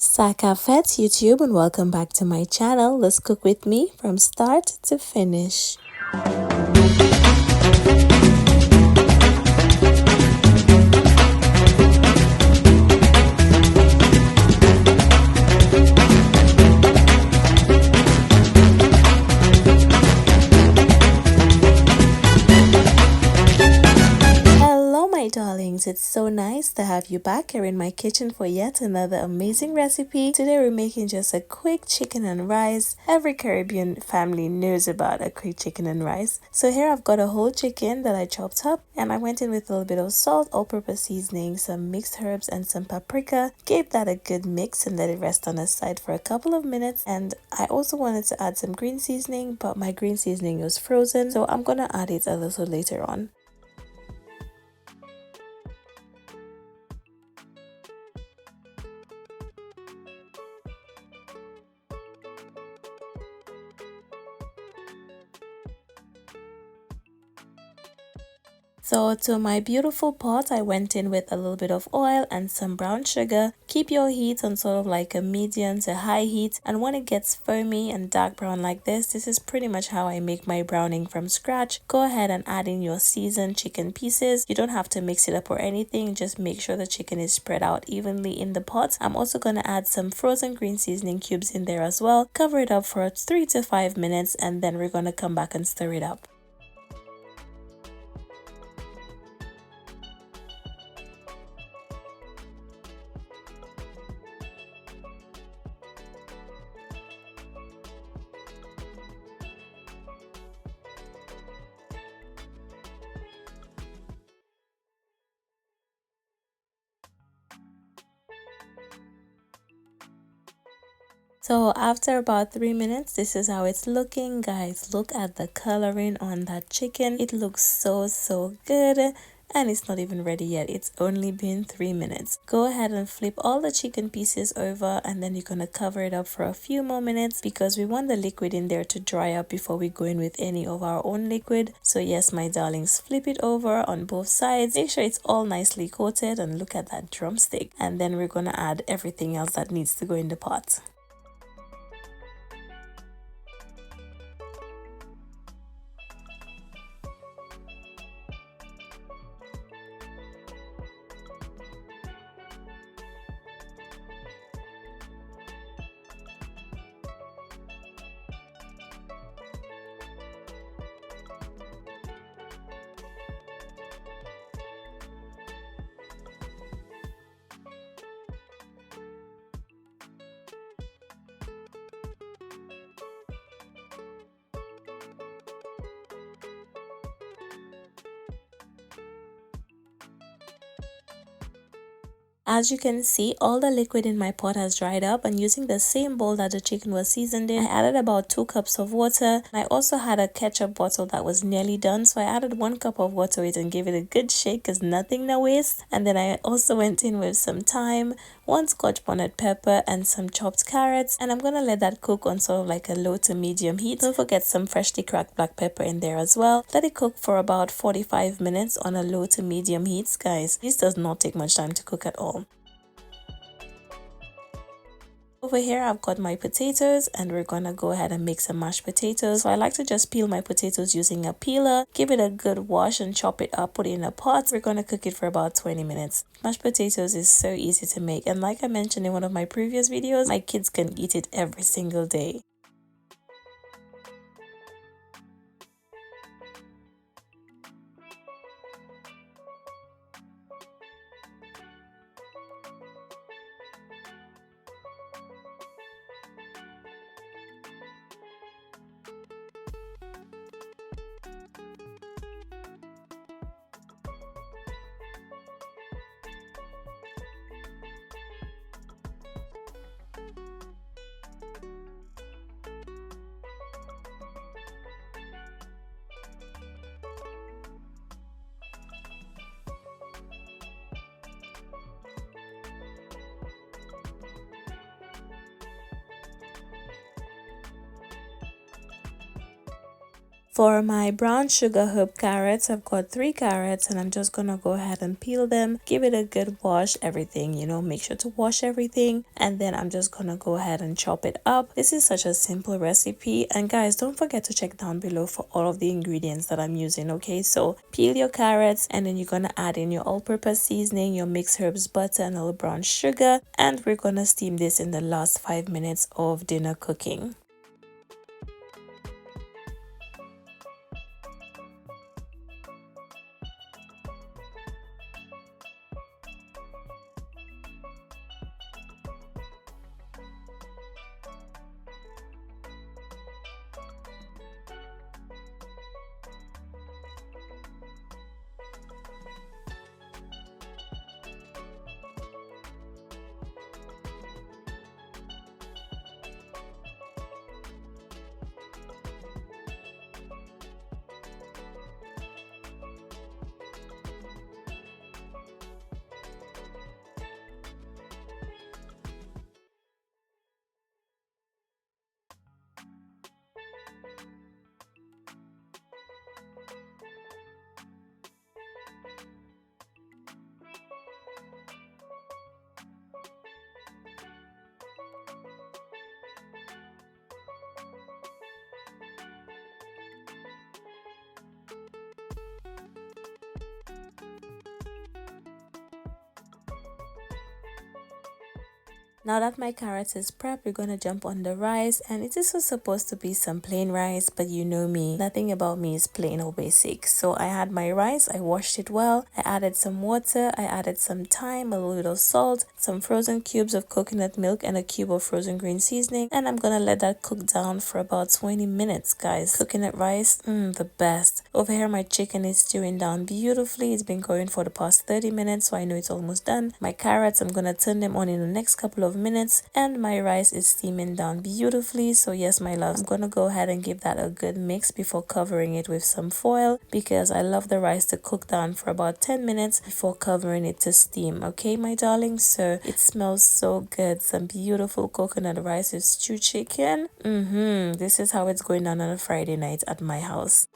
Sakafet YouTube, and welcome back to my channel. Let's cook with me from start to finish. My darlings, it's so nice to have you back here in my kitchen for yet another amazing recipe. Today we're making just a quick chicken and rice. Every Caribbean family knows about a quick chicken and rice. So here I've got a whole chicken that I chopped up, and I went in with a little bit of salt, all-purpose seasoning, some mixed herbs and some paprika. Gave that a good mix and let it rest on the side for a couple of minutes. And I also wanted to add some green seasoning, but my green seasoning was frozen, so I'm gonna add it a little later on. So to my beautiful pot, I went in with a little bit of oil and some brown sugar. Keep your heat on sort of like a medium to high heat, and when it gets foamy and dark brown like this is pretty much how I make my browning from scratch. Go ahead and add in your seasoned chicken pieces. You don't have to mix it up or anything, just make sure the chicken is spread out evenly in the pot. I'm also going to add some frozen green seasoning cubes in there as well. Cover it up for 3 to 5 minutes, and then we're going to come back and stir it up. So after about 3 minutes, this is how it's looking, guys. Look at the coloring on that chicken. It looks so good, and it's not even ready yet. It's only been 3 minutes. Go ahead and flip all the chicken pieces over, and then you're gonna cover it up for a few more minutes because we want the liquid in there to dry up before we go in with any of our own liquid. So yes, my darlings, flip it over on both sides. Make sure it's all nicely coated, and look at that drumstick. And then we're gonna add everything else that needs to go in the pot. As you can see, all the liquid in my pot has dried up, and using the same bowl that the chicken was seasoned in, I added about 2 cups of water. I also had a ketchup bottle that was nearly done, so I added 1 cup of water to it and gave it a good shake because nothing no waste. And then I also went in with some thyme, 1 scotch bonnet pepper, and some chopped carrots, and I'm gonna let that cook on sort of like a low to medium heat. Don't forget some freshly cracked black pepper in there as well. Let it cook for about 45 minutes on a low to medium heat, guys. This does not take much time to cook at all. Over here I've got my potatoes, and we're gonna go ahead and make some mashed potatoes. So I like to just peel my potatoes using a peeler, give it a good wash and chop it up, put it in a pot. We're gonna cook it for about 20 minutes. Mashed potatoes is so easy to make, and like I mentioned in one of my previous videos, my kids can eat it every single day. For my brown sugar herb carrots, I've got 3 carrots and I'm just gonna go ahead and peel them, give it a good wash, everything, you know, make sure to wash everything, and then I'm just gonna go ahead and chop it up. This is such a simple recipe, and guys, don't forget to check down below for all of the ingredients that I'm using, okay? So peel your carrots and then you're gonna add in your all-purpose seasoning, your mixed herbs, butter, and a little brown sugar, and we're gonna steam this in the last 5 minutes of dinner cooking. Now that my carrots is prepped, we're gonna jump on the rice, and it is supposed to be some plain rice, but you know me, nothing about me is plain or basic. So I had my rice, I washed it well, I added some water, I added some thyme, a little bit of salt, some frozen cubes of coconut milk, and a cube of frozen green seasoning, and I'm gonna let that cook down for about 20 minutes, guys. Coconut rice, the best. Over here my chicken is stewing down beautifully. It's been going for the past 30 minutes, so I know it's almost done. My carrots, I'm gonna turn them on in the next couple of minutes, and my rice is steaming down beautifully. So yes, my loves, I'm gonna go ahead and give that a good mix before covering it with some foil, because I love the rice to cook down for about 10 minutes before covering it to steam. Okay, my darlings, so it smells so good. Some beautiful coconut rice with stew chicken. This is how it's going down on a Friday night at my house.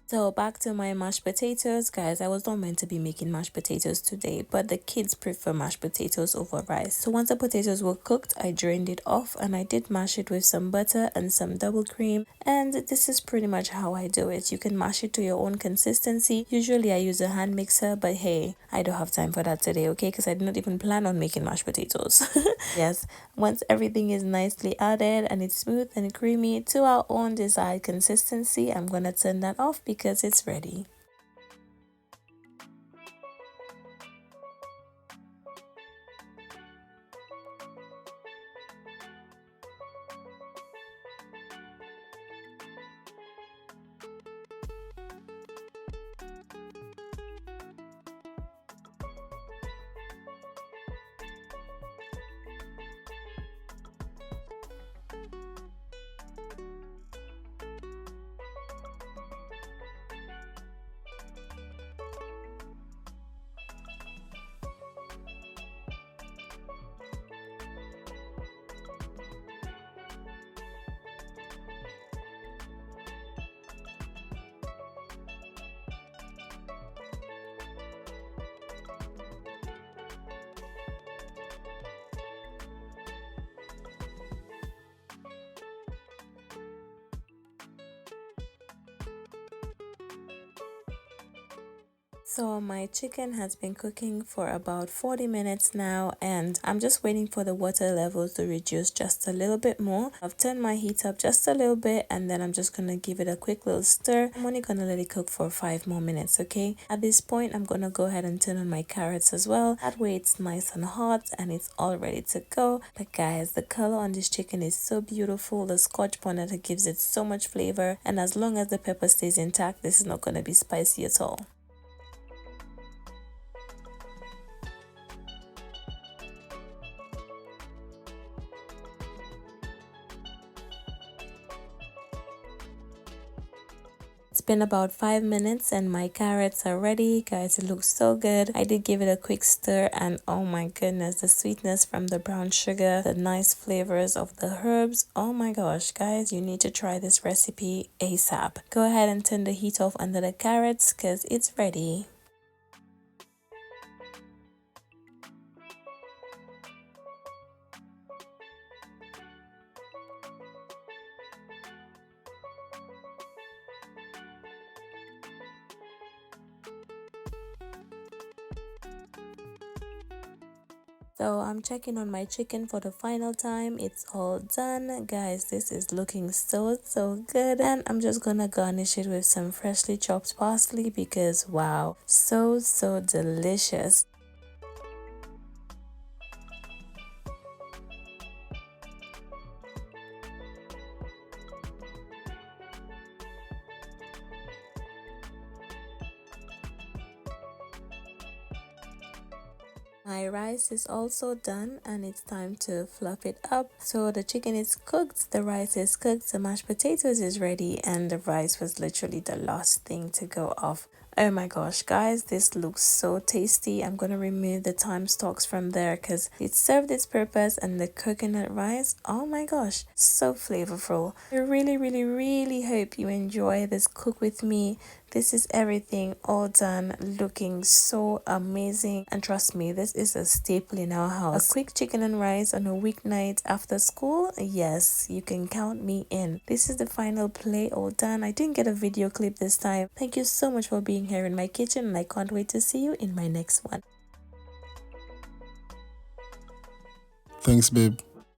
So back to my mashed potatoes, guys. I was not meant to be making mashed potatoes today, but the kids prefer mashed potatoes over rice. So once the potatoes were cooked, I drained it off and I did mash it with some butter and some double cream. And this is pretty much how I do it. You can mash it to your own consistency. Usually I use a hand mixer, but hey, I don't have time for that today, okay? Because I did not even plan on making mashed potatoes. Yes, once everything is nicely added and it's smooth and creamy to our own desired consistency, I'm gonna turn that off because it's ready. So my chicken has been cooking for about 40 minutes now, and I'm just waiting for the water levels to reduce just a little bit more. I've turned my heat up just a little bit, and then I'm just gonna give it a quick little stir. I'm only gonna let it cook for 5 more minutes, okay? At this point, I'm gonna go ahead and turn on my carrots as well. That way it's nice and hot and it's all ready to go. But guys, the color on this chicken is so beautiful. The scotch bonnet gives it so much flavor, and as long as the pepper stays intact, this is not gonna be spicy at all. It's been about 5 minutes and my carrots are ready. Guys, it looks so good. I did give it a quick stir and oh my goodness, the sweetness from the brown sugar, the nice flavors of the herbs. Oh my gosh, guys, you need to try this recipe ASAP. Go ahead and turn the heat off under the carrots because it's ready. So I'm checking on my chicken for the final time. It's all done. Guys, this is looking so good. And I'm just gonna garnish it with some freshly chopped parsley because wow, so delicious. My rice is also done and it's time to fluff it up. So the chicken is cooked, the rice is cooked, the mashed potatoes is ready, and the rice was literally the last thing to go off. Oh my gosh, guys, this looks so tasty. I'm gonna remove the thyme stalks from there because it served its purpose, and the coconut rice, oh my gosh, so flavorful. I really hope you enjoy this cook with me. This is everything all done, looking so amazing, and trust me, this is a staple in our house. A quick chicken and rice on a weeknight after school, yes, you can count me in. This is the final plate, all done. I didn't get a video clip this time. Thank you so much for being here in my kitchen, and I can't wait to see you in my next one. Thanks, babe.